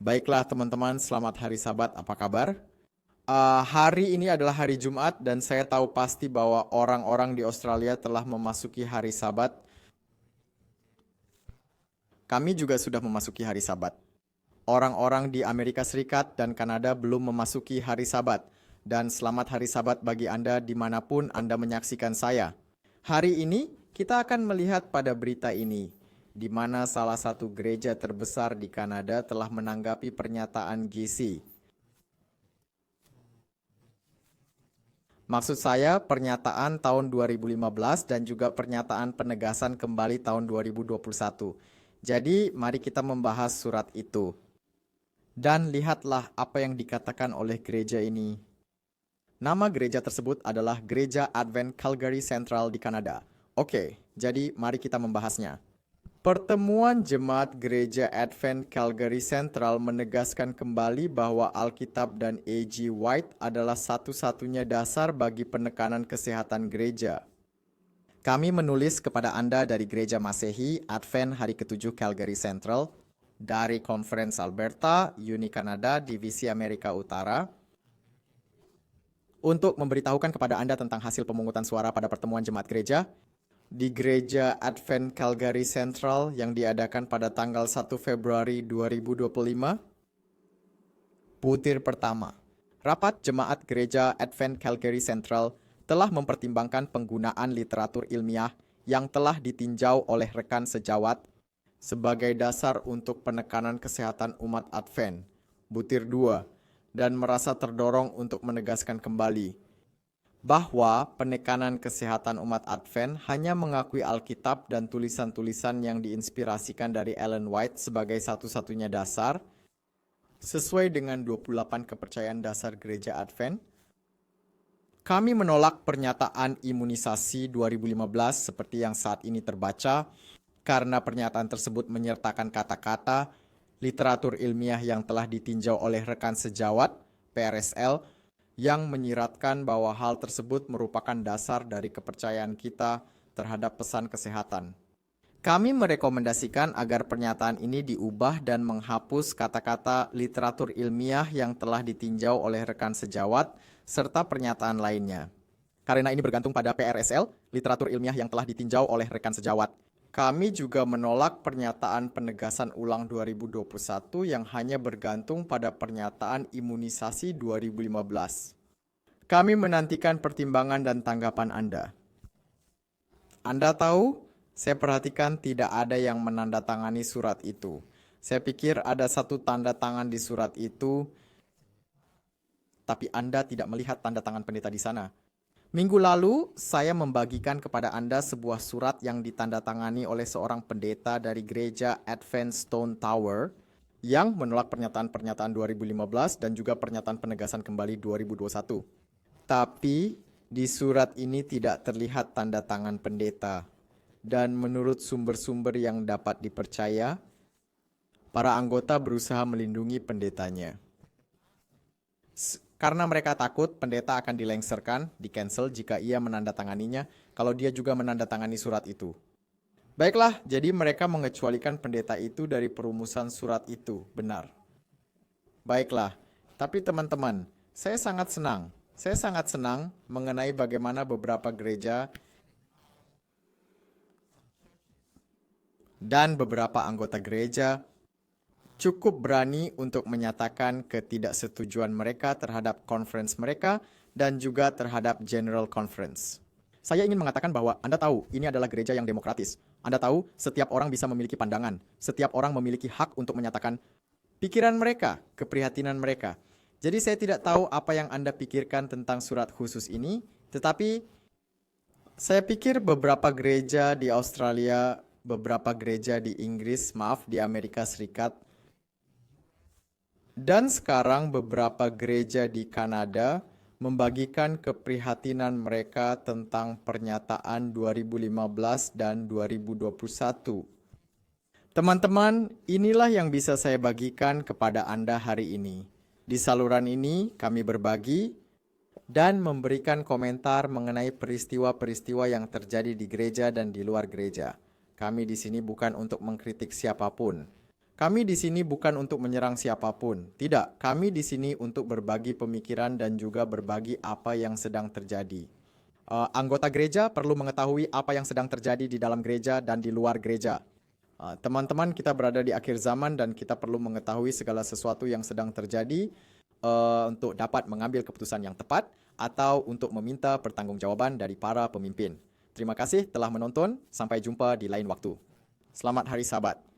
Baiklah teman-teman, selamat hari Sabat, apa kabar? Hari ini adalah hari Jumat dan saya tahu pasti bahwa orang-orang di Australia telah memasuki hari Sabat. Kami juga sudah memasuki hari Sabat. Orang-orang di Amerika Serikat dan Kanada belum memasuki hari Sabat. Dan selamat hari Sabat bagi Anda dimanapun Anda menyaksikan saya. Hari ini kita akan melihat pada berita ini, di mana salah satu gereja terbesar di Kanada telah menanggapi pernyataan GC. Maksud saya pernyataan tahun 2015 dan juga pernyataan penegasan kembali tahun 2021. Jadi mari kita membahas surat itu. Dan lihatlah apa yang dikatakan oleh gereja ini. Nama gereja tersebut adalah Gereja Advent Calgary Central di Kanada. Oke, jadi mari kita membahasnya. Pertemuan Jemaat Gereja Advent Calgary Central menegaskan kembali bahwa Alkitab dan A.G. White adalah satu-satunya dasar bagi penekanan kesehatan gereja. Kami menulis kepada Anda dari Gereja Masehi Advent Hari ke-7 Calgary Central, dari Conference Alberta, Uni Kanada, Divisi Amerika Utara, untuk memberitahukan kepada Anda tentang hasil pemungutan suara pada pertemuan jemaat gereja di Gereja Advent Calgary Central yang diadakan pada tanggal 1 Februari 2025. Butir pertama. Rapat Jemaat Gereja Advent Calgary Central telah mempertimbangkan penggunaan literatur ilmiah yang telah ditinjau oleh rekan sejawat sebagai dasar untuk penekanan kesehatan umat Advent. Butir 2. Dan merasa terdorong untuk menegaskan kembali bahwa penekanan kesehatan umat Advent hanya mengakui Alkitab dan tulisan-tulisan yang diinspirasikan dari Ellen White sebagai satu-satunya dasar, sesuai dengan 28 kepercayaan dasar gereja Advent. Kami menolak pernyataan imunisasi 2015 seperti yang saat ini terbaca, karena pernyataan tersebut menyertakan kata-kata literatur ilmiah yang telah ditinjau oleh rekan sejawat, PRSL, yang menyiratkan bahwa hal tersebut merupakan dasar dari kepercayaan kita terhadap pesan kesehatan. Kami merekomendasikan agar pernyataan ini diubah dan menghapus kata-kata literatur ilmiah yang telah ditinjau oleh rekan sejawat serta pernyataan lainnya. Karena ini bergantung pada PRSL, literatur ilmiah yang telah ditinjau oleh rekan sejawat. Kami juga menolak pernyataan penegasan ulang 2021 yang hanya bergantung pada pernyataan imunisasi 2015. Kami menantikan pertimbangan dan tanggapan Anda. Anda tahu, saya perhatikan tidak ada yang menandatangani surat itu. Saya pikir ada satu tanda tangan di surat itu, tapi Anda tidak melihat tanda tangan pendeta di sana. Minggu lalu, saya membagikan kepada Anda sebuah surat yang ditandatangani oleh seorang pendeta dari gereja Advent Stone Tower yang menolak pernyataan-pernyataan 2015 dan juga pernyataan penegasan kembali 2021. Tapi di surat ini tidak terlihat tanda tangan pendeta. Dan menurut sumber-sumber yang dapat dipercaya, para anggota berusaha melindungi pendetanya. Karena mereka takut pendeta akan dilengserkan, di-cancel jika ia menandatanganinya, kalau dia juga menandatangani surat itu. Baiklah, jadi mereka mengecualikan pendeta itu dari perumusan surat itu, benar. Baiklah, tapi teman-teman, saya sangat senang mengenai bagaimana beberapa gereja dan beberapa anggota gereja cukup berani untuk menyatakan ketidaksetujuan mereka terhadap conference mereka dan juga terhadap General Conference. Saya ingin mengatakan bahwa Anda tahu ini adalah gereja yang demokratis. Anda tahu setiap orang bisa memiliki pandangan. Setiap orang memiliki hak untuk menyatakan pikiran mereka, keprihatinan mereka. Jadi saya tidak tahu apa yang Anda pikirkan tentang surat khusus ini, tetapi saya pikir beberapa gereja di Australia, beberapa gereja di Inggris, di Amerika Serikat, dan sekarang beberapa gereja di Kanada membagikan keprihatinan mereka tentang pernyataan 2015 dan 2021. Teman-teman, inilah yang bisa saya bagikan kepada Anda hari ini. Di saluran ini kami berbagi dan memberikan komentar mengenai peristiwa-peristiwa yang terjadi di gereja dan di luar gereja. Kami di sini bukan untuk mengkritik siapapun. Kami di sini bukan untuk menyerang siapapun. Tidak, kami di sini untuk berbagi pemikiran dan juga berbagi apa yang sedang terjadi. Anggota gereja perlu mengetahui apa yang sedang terjadi di dalam gereja dan di luar gereja. Teman-teman, kita berada di akhir zaman dan kita perlu mengetahui segala sesuatu yang sedang terjadi untuk dapat mengambil keputusan yang tepat atau untuk meminta pertanggungjawaban dari para pemimpin. Terima kasih telah menonton. Sampai jumpa di lain waktu. Selamat Hari Sabat.